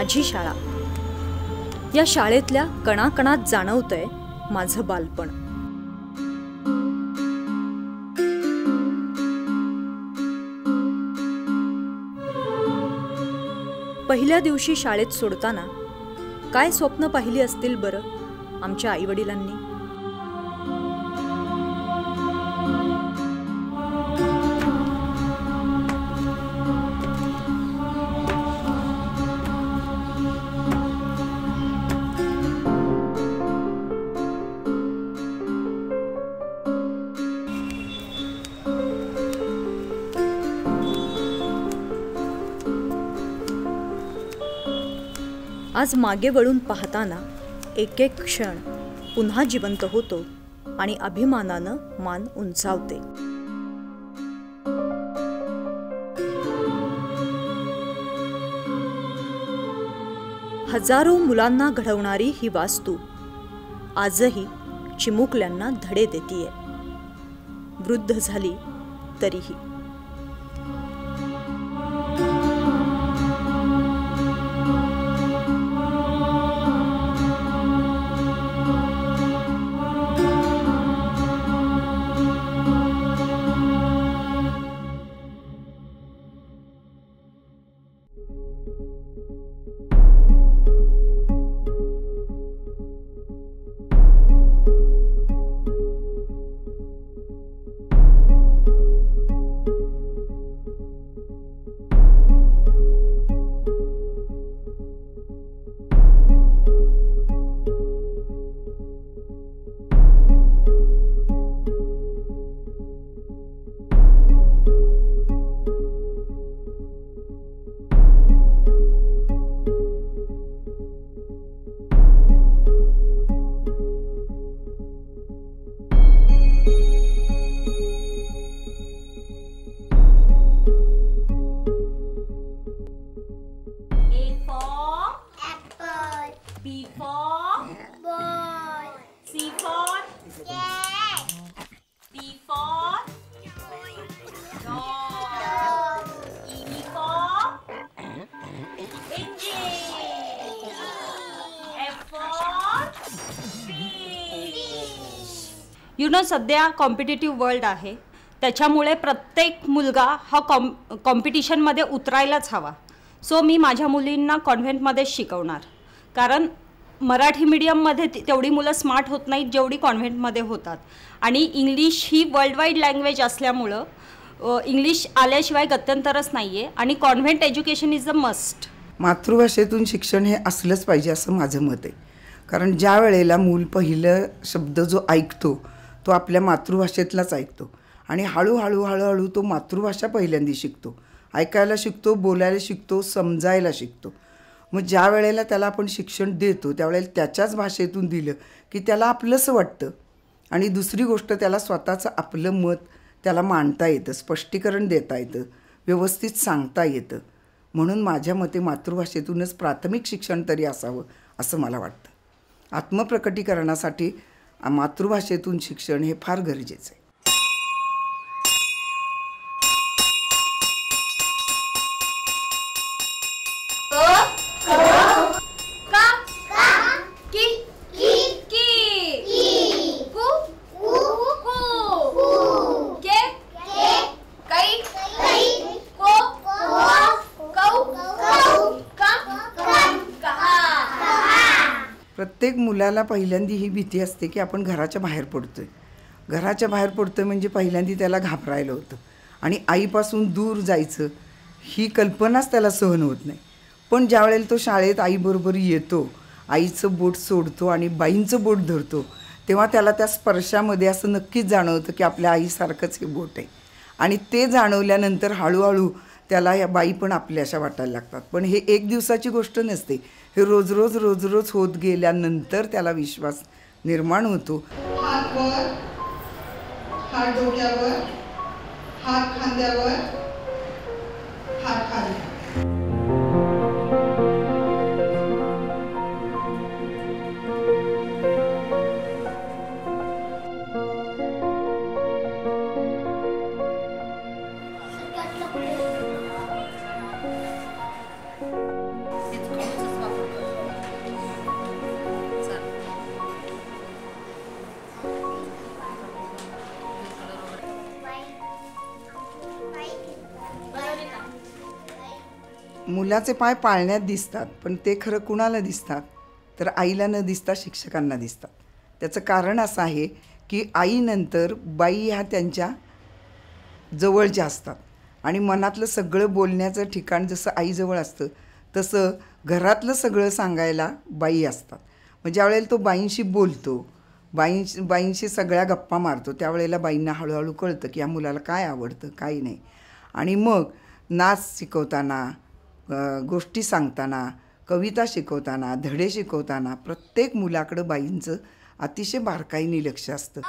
माझी शाळा. या शाळेतल्या कणाकणात जाणवतंय माझं बालपण. पहिल्या दिवशी शाळेत सोडताना काय स्वप्न पाहिली असतील बरं आमच्या आईवडिलांनी. आज मागे वळून पाहताना एक एक क्षण पुन्हा जिवंत होतो आणि अभिमानानं मान उंचावते. हजारो मुलांना घडवणारी ही वास्तू आजही चिमुकल्यांना धडे देतीये, वृद्ध झाली तरीही. सध्या कॉम्पिटिटिव्ह वर्ल्ड आहे, त्याच्यामुळे प्रत्येक मुलगा हा कॉम्पिटिशनमध्ये उतरायलाच हवा. सो मी माझ्या मुलींना कॉन्व्हेंटमध्येच शिकवणार, कारण मराठी मीडियममध्ये तेवढी मुलं स्मार्ट होत नाहीत जेवढी कॉन्व्हेंटमध्ये होतात. आणि इंग्लिश ही वर्ल्ड वाईड लँग्वेज असल्यामुळं इंग्लिश आल्याशिवाय गत्यंतरच नाही आहे आणि convent education is a must. मातृभाषेतून शिक्षण हे असलंच पाहिजे असं माझं मत आहे. कारण ज्या वेळेला मूल पहिलं शब्द जो ऐकतो तो आपल्या मातृभाषेतलाच ऐकतो आणि हळूहळू तो मातृभाषा पहिल्यांदा शिकतो, ऐकायला शिकतो, बोलायला शिकतो, समजायला शिकतो. मग ज्या वेळेला त्याला आपण शिक्षण देतो त्यावेळेला त्याच्याच भाषेतून दिलं की त्याला आपलंसं वाटतं. आणि दुसरी गोष्ट, त्याला स्वतःचं आपलं मत त्याला मांडता येतं, स्पष्टीकरण देता येतं, व्यवस्थित सांगता येतं. म्हणून माझ्या मते मातृभाषेतूनच प्राथमिक शिक्षण तरी असावं असं मला वाटतं. आत्मप्रकटीकरणासाठी मातृभाषेतून शिक्षण हे फार गरजेचं आहे. प्रत्येक मुलाला पहिल्यांदी ही भीती असते की आपण घराच्या बाहेर पडतोय. घराच्या बाहेर पडतोय म्हणजे पहिल्यांदी त्याला घाबरायला होतं आणि आईपासून दूर जायचं ही कल्पनाच त्याला सहन होत नाही. पण ज्या वेळेला तो शाळेत आईबरोबर येतो, आईचं बोट सोडतो आणि बाईंचं बोट धरतो, तेव्हा त्याला त्या स्पर्शामध्ये असं नक्कीच जाणवतं की आपल्या आईसारखंच हे बोट आहे. आणि ते जाणवल्यानंतर हळूहळू त्याला या बाई पण आपल्याशा वाटायला लागतात. पण हे एक दिवसाची गोष्ट नसते, हे रोज रोज होत गेल्यानंतर त्याला विश्वास निर्माण होतो. हात वर, हात डोक्यावर, हात खांद्यावर, हात खाली. मुलाचे पाय पाळण्यात दिसतात, पण ते खरं कुणाला दिसतात? तर आईला न दिसता शिक्षकांना दिसतात. त्याचं कारण असं आहे की आईनंतर बाई ह्या त्यांच्या जवळच्या असतात आणि मनातलं सगळं बोलण्याचं ठिकाण जसं आईजवळ असतं तसं घरातलं सगळं सांगायला बाई असतात. मग ज्यावेळेला तो बाईंशी बोलतो, बाईंशी सगळ्या गप्पा मारतो, त्यावेळेला बाईंना हळूहळू कळतं की या मुलाला काय आवडतं काय नाही. आणि मग नाच शिकवताना, गोष्टी सांगताना, कविता शिकवताना, धडे शिकवताना प्रत्येक मुलाकडं बाईंचं अतिशय बारकाईने लक्ष असतं.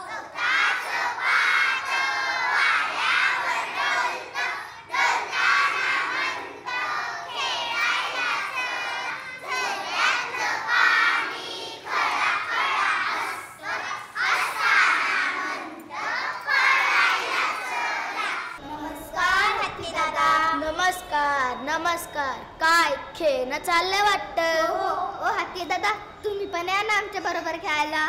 नमस्कार. काय खेळणं चाललंय वाटतं? ओ हाती दादा, तुम्ही पण या ना आमच्या बरोबर खेळायला.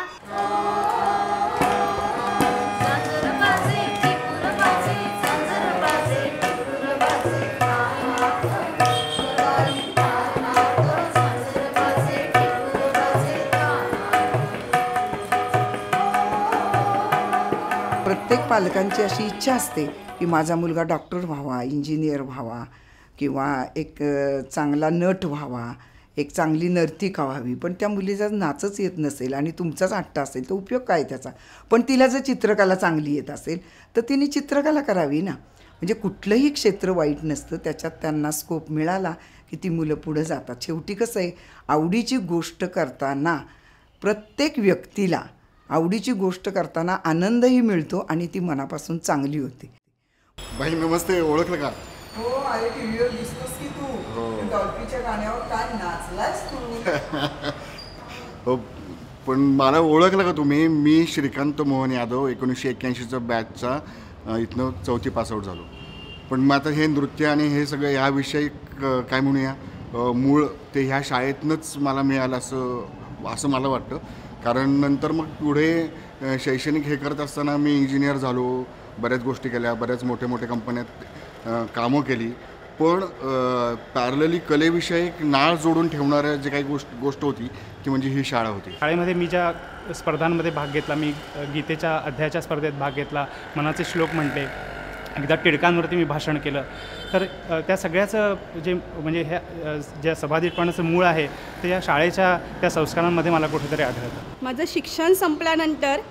प्रत्येक पालकांची अशी इच्छा असते की माझा मुलगा डॉक्टर व्हावा, इंजिनियर व्हावा किंवा एक चांगला नट व्हावा, एक चांगली नर्तिका व्हावी. पण त्या मुलीचा नाचच येत नसेल आणि तुमचाच आट्टा असेल तर उपयोग काय त्याचा? पण तिला जर चित्रकला चांगली येत असेल तर तिने चित्रकला करावी ना. म्हणजे कुठलंही क्षेत्र वाईट नसतं, त्याच्यात त्यांना स्कोप मिळाला की ती मुलं पुढं जातात. शेवटी कसं आहे, आवडीची गोष्ट करताना प्रत्येक व्यक्तीला आवडीची गोष्ट करताना आनंदही मिळतो आणि ती मनापासून चांगली होते. बाई नमस्ते, ओळखलं का? हो, अरे टीव्हीवर दिसतोस की तू डॉल्फीच्या गाण्यावर काय नाचलास तू. हो, पण मला ओळखलं का तुम्ही? मी श्रीकांत मोहन यादव, 1981चा बॅचचा, इथनं 4थी पासआउट झालो. पण मग आता हे नृत्य आणि हे सगळं ह्याविषयी काय म्हणूया, मूळ ते ह्या शाळेतनंच मला मिळालं असं मला वाटतं. कारण नंतर मग पुढे शैक्षणिक हे करत असताना मी इंजिनियर झालो, बऱ्याच गोष्टी केल्या, बऱ्याच मोठ्या कंपन्यात कामं केली. पण पॅरलली कलेविषयक नाळ जोडून ठेवणाऱ्या जे काही गोष्ट होती ती म्हणजे ही शाळा होती. शाळेमध्ये मी ज्या स्पर्धांमध्ये भाग घेतला, मी गीतेच्या अध्यायाच्या स्पर्धेत भाग घेतला, मनाचे श्लोक म्हटले, एकदा टिळकांवरती मी भाषण केलं. तर त्या सगळ्याचं जे म्हणजे ह्या ज्या सभाधीटपणाचं मूळ आहे ते या शाळेच्या त्या संस्कारांमध्ये मला कुठेतरी आढळतं. माझं शिक्षण संपल्यानंतर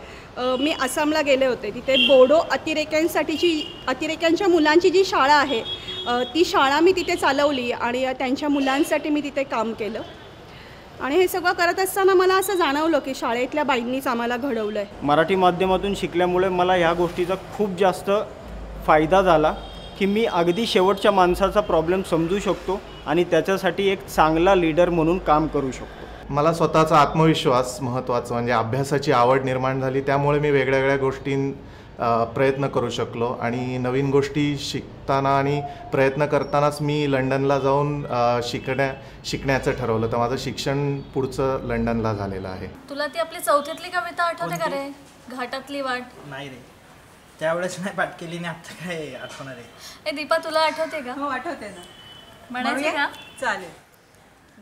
मी आसामला गेले होते. तिथे बोडो अतिरेक्यांच्या मुलांची जी शाळा आहे ती शाळा मी तिथे चालवली आणि त्यांच्या मुलांसाठी मी तिथे काम केलं. आणि हे सगळं करत असताना मला असं जाणवलं की शाळेतल्या बाईंनीच आम्हाला घडवलं आहे. मराठी माध्यमातून शिकल्यामुळे मला ह्या गोष्टीचा खूप जास्त फायदा झाला की मी अगदी शेवटच्या माणसाचा प्रॉब्लेम समजू शकतो आणि त्याच्यासाठी एक चांगला लीडर म्हणून काम करू शकतो. मला स्वतःचा आत्मविश्वास महत्त्वाचा म्हणजे अभ्यासाची आवड निर्माण झाली. त्यामुळे मी वेगळ्या गोष्टीं प्रयत्न करू शकलो आणि नवीन गोष्टी शिकताना आणि प्रयत्न करतानाच मी लंडनला जाऊन शिकण्याचं ठरवलं. तर माझं शिक्षण पुढचं लंडनला झालेलं आहे. तुला ती आपली 4थीतली कविता आठवते का रे? घाटातली वाट. नाही रे, त्यावेळेस नाही पाठ केली आणि आता काय आठवणार आहे. ए दीपा, तुला आठवते का? हो आठवते ना. म्हणायची का? चालेल.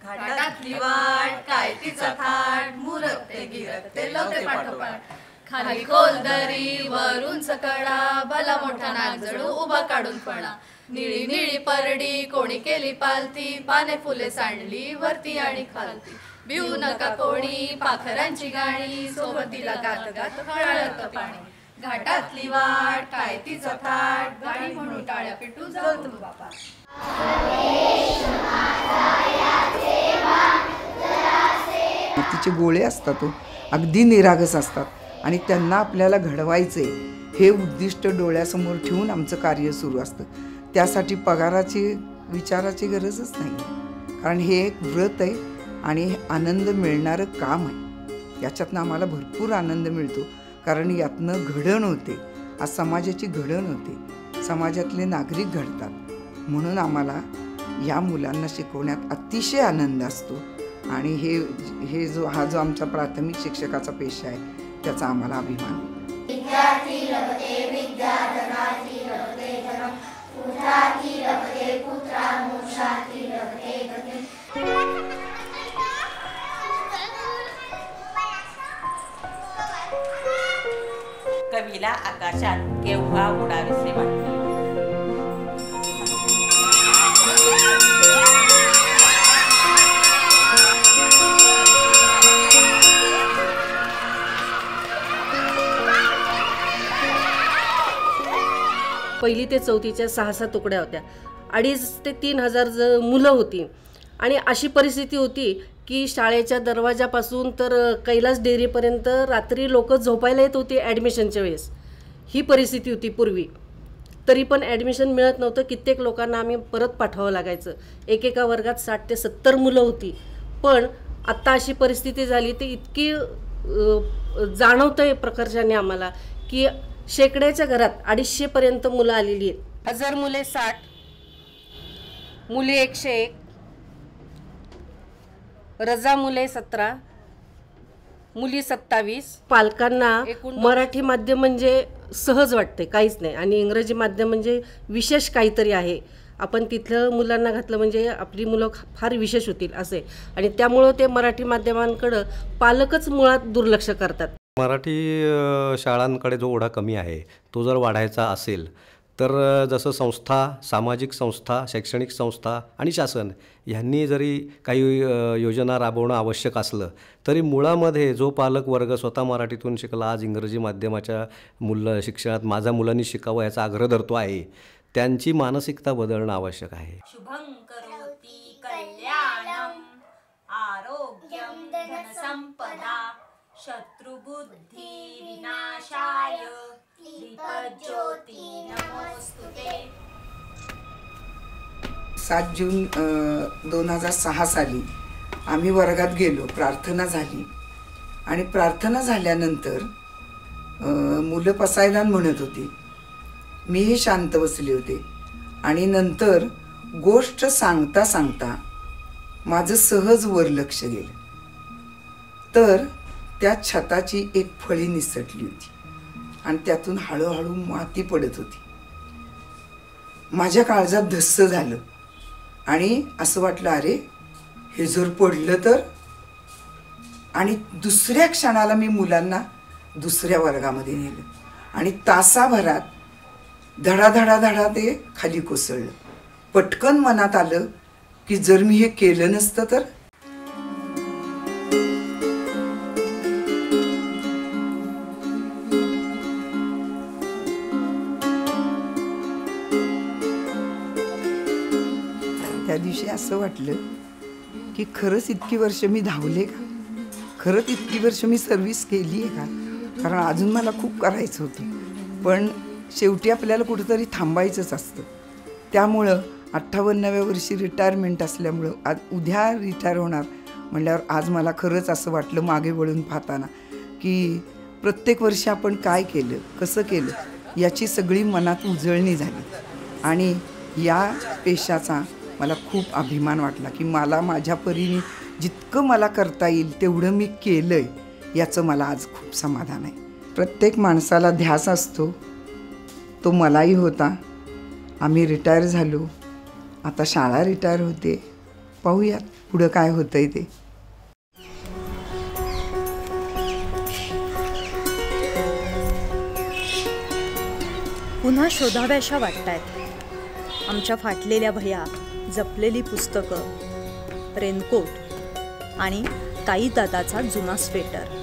घाटातली वाट काय तिचा थाट, मुरकते गिरकते लवते पाठोपाठ, खाली खोल दरी वरून सकडा, भला मोठा नाग जळू उभा काढून फळा, निळी निळी परडी कोणी केली पालती, पाने फुले सांडली वरती आणि खालती, भिवू नका कोणी पाखरांची गाणी, सोबतीला गात गात हळहळतं पाणी, घाटातली वाट काय तिचा थाट, गाणी म्हणून टाळ्या पिटू जाऊ तू बाबा. तिचे गोळे असतात तो अगदी निरागस असतात आणि त्यांना आपल्याला घडवायचे हे उद्दिष्ट डोळ्यासमोर ठेवून आमचं कार्य सुरू असतं. त्यासाठी पगाराची विचाराची गरजच नाही, कारण हे एक व्रत आहे आणि आनंद मिळणारं काम आहे. याच्यातनं आम्हाला भरपूर आनंद मिळतो, कारण यातनं घडण होते. आज समाजाची घडण होते, समाजातले नागरिक घडतात. म्हणून आम्हाला या मुलांना शिकवण्यात अतिशय आनंद असतो आणि हे जो आमचा प्राथमिक शिक्षकाचा पेशा आहे त्याचा आम्हाला अभिमान आहे. कवीला आकाशात केव्हा उडावेसे वाटते. पहिली ते चौथीच्या 6-6 तुकड्या होत्या. 2,500 ते 3,000 मुलं होती आणि अशी परिस्थिती होती की शाळेच्या दरवाजापासून तर कैलास डेअरीपर्यंत रात्री लोक झोपायला येत होती ॲडमिशनच्या वेळेस. ही परिस्थिती होती पूर्वी. तरी पण ॲडमिशन मिळत नव्हतं. कित्येक लोकांना आम्ही परत पाठवावं लागायचं. एकेका वर्गात 60 ते 70 मुलं होती. पण आत्ता अशी परिस्थिती झाली ते इतकी जाणवतं आहे प्रकर्षाने आम्हाला की शेकड्याच्या घरात 250पर्यंत मुलं आलेली आहेत. 1000 मुले 60, मुली 101, रजा मुले 17, मुली 27. पालकांना मराठी माध्यम म्हणजे सहज वाटते, काहीच नाही, आणि इंग्रजी माध्यम म्हणजे विशेष काहीतरी आहे. आपण तिथलं मुलांना घातलं म्हणजे आपली मुलं फार विशेष होतील असे, आणि त्यामुळं ते मराठी माध्यमांकडं पालकच मुळात दुर्लक्ष करतात. मराठी शाळांकडे जो ओढा कमी आहे तो जर वाढायचा असेल तर जसं संस्था, सामाजिक संस्था, शैक्षणिक संस्था आणि शासन ह्यांनी जरी काही योजना राबवणं आवश्यक असलं तरी मुळामध्ये जो पालक वर्ग स्वतः मराठीतून शिकला, आज इंग्रजी माध्यमाच्या शिक्षणात माझ्या मुलांनी शिकावं याचा आग्रह धरतो आहे, त्यांची मानसिकता बदलणं आवश्यक आहे. शुभं करोति कल्याणं आरोग्यं धनसंपदा शत्रुबुद्धी विनाशाय दीपज्योती नमोस्तुते. 7 जून 2006 साली आम्ही वर्गात गेलो. प्रार्थना झाली आणि प्रार्थना झाल्यानंतर मुलं पसायदान म्हणत होती. मीही शांत बसले होते आणि नंतर गोष्ट सांगता सांगता माझं सहज वर लक्ष गेलं तर त्या छताची एक फळी निसटली होती आणि त्यातून हळूहळू माती पडत होती. माझ्या काळजात धस्स झालं आणि असं वाटलं, अरे हे जर पडलं तर. आणि दुसऱ्या क्षणाला मी मुलांना दुसऱ्या वर्गामध्ये नेलं आणि तासाभरात धडाधडाधडा ते खाली कोसळलं. पटकन मनात आलं की जर मी हे केलं नसतं तर. त्या दिवशी असं वाटलं की खरंच इतकी वर्ष मी धावले का, खरंच इतकी वर्ष मी सर्व्हिस केली आहे का. कारण अजून मला खूप करायचं होतं, पण शेवटी आपल्याला कुठंतरी थांबायचंच असतं. त्यामुळं 58व्या वर्षी रिटायरमेंट असल्यामुळं आज उद्या रिटायर होणार म्हटल्यावर आज मला खरंच असं वाटलं मागे वळून पाहताना की प्रत्येक वर्षी आपण काय केलं, कसं केलं याची सगळी मनात उजळणी झाली. आणि या पेशाचा मला खूप अभिमान वाटला की मला माझ्या परीने जितकं मला करता येईल तेवढं मी केलं आहे, याचं मला आज खूप समाधान आहे. प्रत्येक माणसाला ध्यास असतो, तो मलाही होता. आम्ही रिटायर झालो, आता शाळा रिटायर होते. पाहूयात पुढं काय होतंय ते. पुन्हा शोधाव्याशा वाटतायत आमच्या फाटलेल्या वह्या, जपलेली पुस्तकं, रेनकोट आणि ताई दादाचा जुना स्वेटर.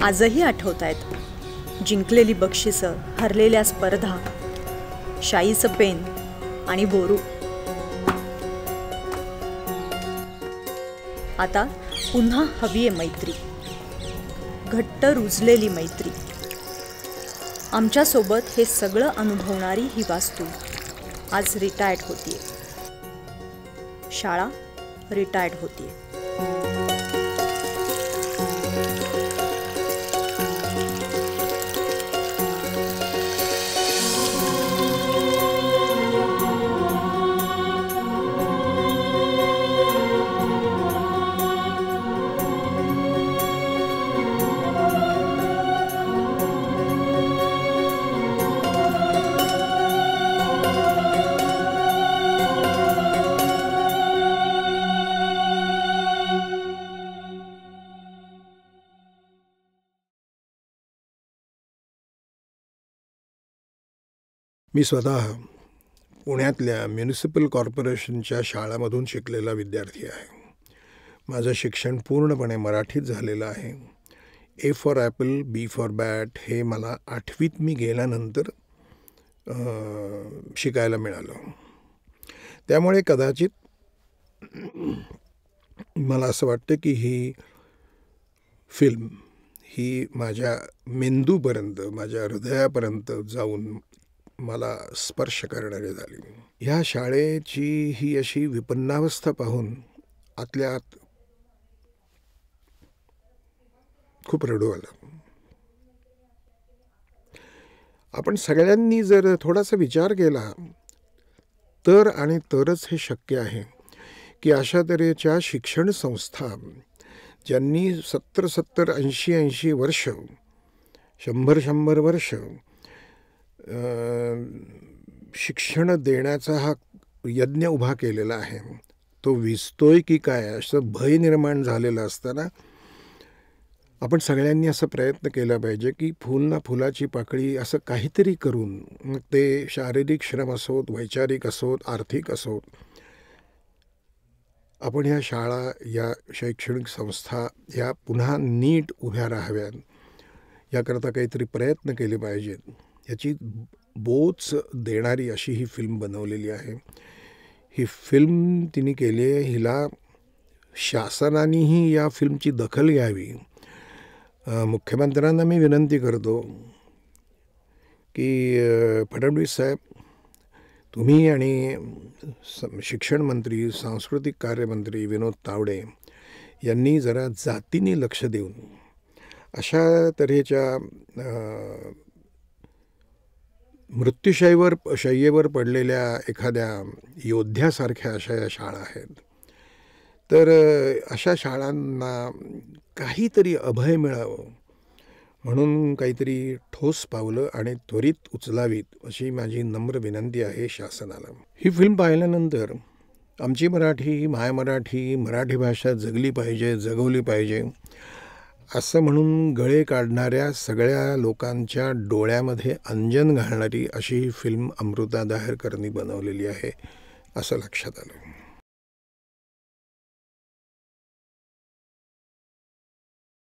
आजही आठवतायत जिंकलेली बक्षिसं, हरलेल्या स्पर्धा, शाईचं पेन आणि बोरू. आता पुन्हा हवी आहे मैत्री, घट्ट रुजलेली मैत्री. आमच्यासोबत हे सगळं अनुभवणारी ही वास्तू आज रिटायर्ड होतीये. शाळा रिटायर्ड होतीये. मी स्वतः पुण्यातल्या म्युनिसिपल कॉर्पोरेशनच्या शाळांमधून शिकलेला विद्यार्थी आहे. माझं शिक्षण पूर्णपणे मराठीत झालेलं आहे. A for apple, B for bat हे मला 8वीत मी गेल्यानंतर शिकायला मिळालं. त्यामुळे कदाचित मला असं वाटतं की ही फिल्म ही माझ्या मेंदूपर्यंत, माझ्या हृदयापर्यंत जाऊन मला स्पर्श करणारी झाली. ह्या शाळेची ही अशी विपन्नावस्था पाहून आतल्या आत खूप रडू आलं. आपण सगळ्यांनी जर थोडासा विचार केला तर आणि तरच हे शक्य आहे की अशा तऱ्हेच्या शिक्षण संस्था ज्यांनी 70 80 वर्ष 100 वर्ष शिक्षण देण्याचा हा यज्ञ उभा केलेला आहे, तो विजतोय की काय असं भय निर्माण झालेलं असताना आपण सगळ्यांनी असं प्रयत्न केला पाहिजे की फूल ना फुलाची पाकळी असं काहीतरी करून, मग ते शारीरिक श्रम असोत, वैचारिक असोत, आर्थिक असोत, आपण ह्या शाळा, या शैक्षणिक संस्था ह्या पुन्हा नीट उभ्या राहाव्यात याकरता काहीतरी प्रयत्न केले पाहिजेत. याची बोच देणारी अशी ही फिल्म बनवलेली आहे. ही फिल्म तिने केली आहे. हिला शासनानेही या फिल्मची दखल घ्यावी. मुख्यमंत्र्यांना मी विनंती करतो की फडणवीस साहेब, तुम्ही आणि शिक्षण मंत्री, सांस्कृतिक कार्यमंत्री विनोद तावडे यांनी जरा जातीने लक्ष देऊन अशा तऱ्हेच्या शय्येवर पडलेल्या एखाद्या योद्ध्यासारख्या अशा या शाळा आहेत, तर अशा शाळांना काहीतरी अभय मिळावं म्हणून काहीतरी ठोस पावलं आणि त्वरित उचलावीत अशी माझी नम्र विनंती आहे शासनाला. ही फिल्म पाहिल्यानंतर आमची मराठी, मायमराठी, मराठी भाषा जगली पाहिजे, जगवली पाहिजे असं म्हणून गळे काढणाऱ्या सगळ्या लोकांच्या डोळ्यामध्ये अंजन घालणारी अशी ही फिल्म अमृता दाहरकरनी बनवलेली आहे असं लक्षात आलं.